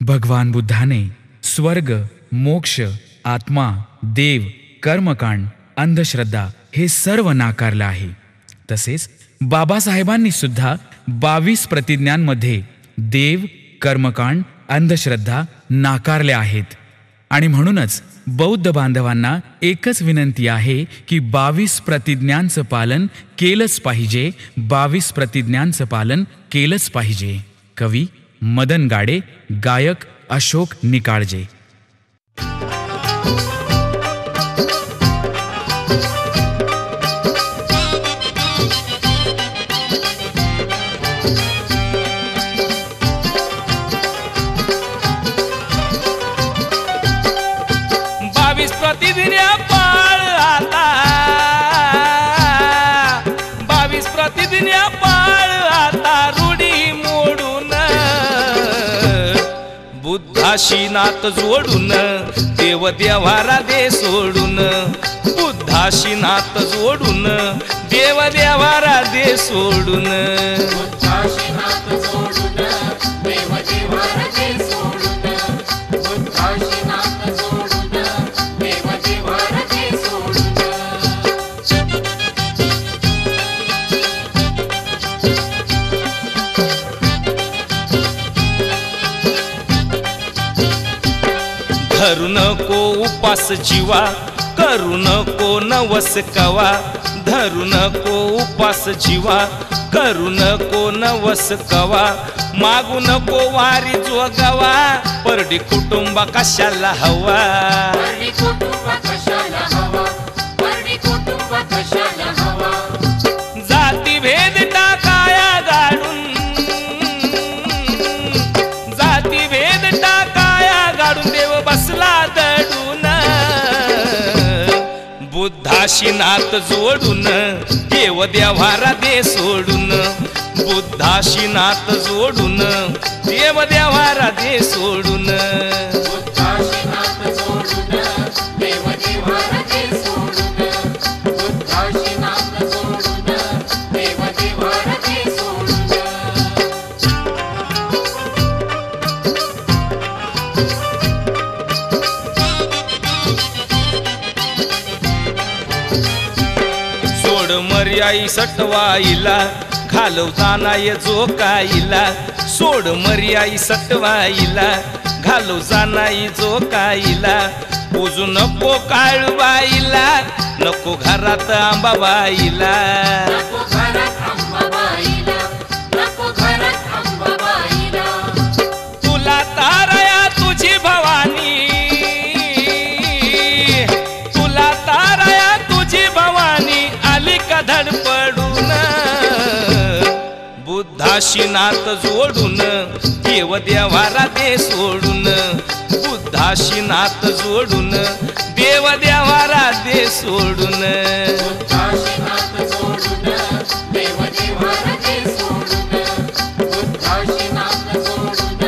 भगवान बुद्धाने स्वर्ग, मोक्ष, आत्मा, देव, कर्मकांड, अंधश्रद्धा हे सर्व नाकारलं आहे. तसेच बाबासाहेबांनी सुद्धा 22 प्रतिज्ञांमध्ये देव, कर्मकांड, अंधश्रद्धा नाकारल्या आहेत. आणि म्हणूनच बौद्ध बांधवांना एकच विनंती आहे की 22 प्रतिज्ञांचं पालन केलंच पाहिजे. 22 प्रतिज्ञांचं पालन केलंच पाहिजे. कवी मदन गाडे, गायक अशोक निकाळजे. प्रतिज्ञा पाळ आता, 22 प्रतिज्ञा पाळ आता, रूढी मोडून बुद्धाशी नात जोडून, देव देवारा दे सोडून, बुद्धाशी नात जोडून, देव देवारा दे सोडून, बुद्धाशी नात जोडून, देव देवारा दे सोडून, बुद्धाशी नात जोडून. धरू नको उपास जीवा, करू नको नवस कवा, धरू नको उपास जीवा, करू नको नवस कवा, मागू नको वारी जोगवा, परडी कुटुंबा कशाला हवा, परडी कुटुंबा कशाला हवा, परडी कुटुंबा कशाला हवा. जाती भेद टाकाया गाडून, जाती भेद टाकाया गाडून, देव बसला दडून, बुद्धाशी नात जोडून, देव देवारा दे सोडून, बुद्धाशी नात जोडून, देव देवारा दे सोडून, बुद्धाशी नात जोडून, देव देवारा दे सोडून, बुद्धाशी नात जोडून, देव देवारा दे सोडून. सोड मर्याई सटवाईला, घालवताना ये जो काईला, सोड मर्याई सटवाईला, घालवताना ये जो काईला, पूजू नको काळबाईला, नको घरात आंबाबाईला, नको घरात आंबाबाईला, नको घरात आंबाबाईला. तुला तारया तुझी भवानी, तुला तारया तुझी भवानी, आली का धडपडून, बुद्धाशी नात जोडून, देव देवारा दे सोडून, बुद्धाशी नात जोडून, देव देवारा दे सोडून, बुद्धाशी नात जोडून, देव देवारा दे सोडून, बुद्धाशी नात जोडून,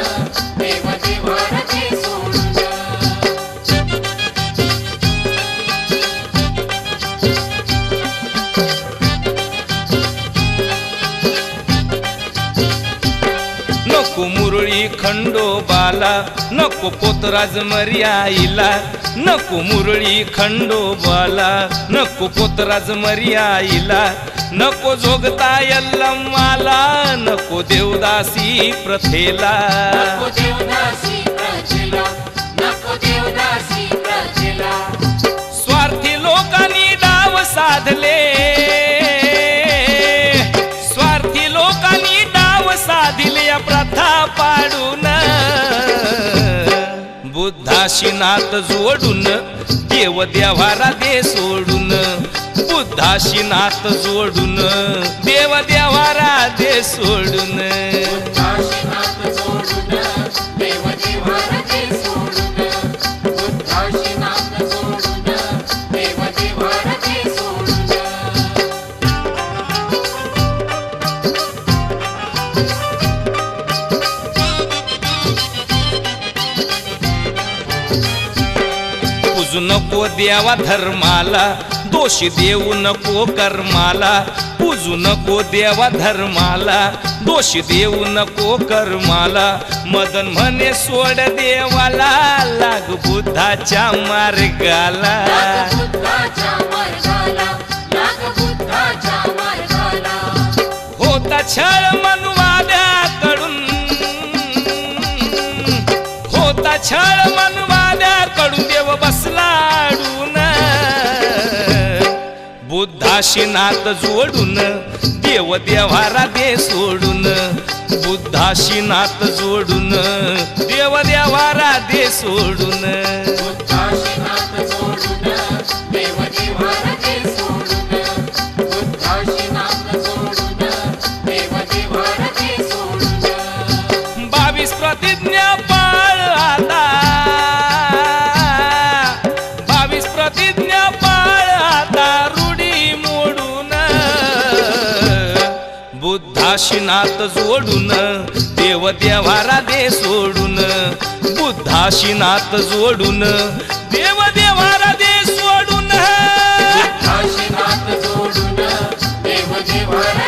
देव देवारा दे सोडून. नको मुरळी खंडोबाला, नको पोतराज मर्याईला, नको मुरळी खंडोबाला, नको पोतराज मर्याईला, नको जोगता यल्लम्माला, नको देवदासी प्रथेला, नको देवदासी प्रथेला, नको देवदासी प्रथेला. स्वार्थी लोकांनी डाव साधले, स्वार्थी लोकांनी डाव साधिले, प्रथा पाडून, बुद्धाशी नात जोडून, देव देवारा दे सोडून, बुद्धाशी नात जोडून, देव देवारा दे सोडून, बुद्धाशी नात जोडून, देव देवारा दे सोडून, बुद्धाशी नात जोडून, देव देवारा दे सोडून. पूजू नको देवा धर्माला, दोष देऊ नको कर्माला, पूजू नको देवा धर्माला, दोष देऊ नको कर्माला. मदन म्हणे सोड देवाला, लाग बुद्धाच्या मार्गाला. होता छळ मनवाद्याकडून, होता छळ मनवाद्याकडून, देव बसला अडून. बुद्धाशी नात जोडून, देव देव्हारा दे सोडून. बुद्धाशी नात जोडून, देव देव्हारा दे सोडून. प्रतिज्ञा पाळ आता, 22 प्रतिज्ञा पाळ आता, रूढी मोडून. बुद्धाशी नात जोडून, देव देव्हारा दे सोडून. बुद्धाशी नात जोडून, देव देव्हारा दे सोडून. बुद्धाशी नात जोडून, देव देव्हारा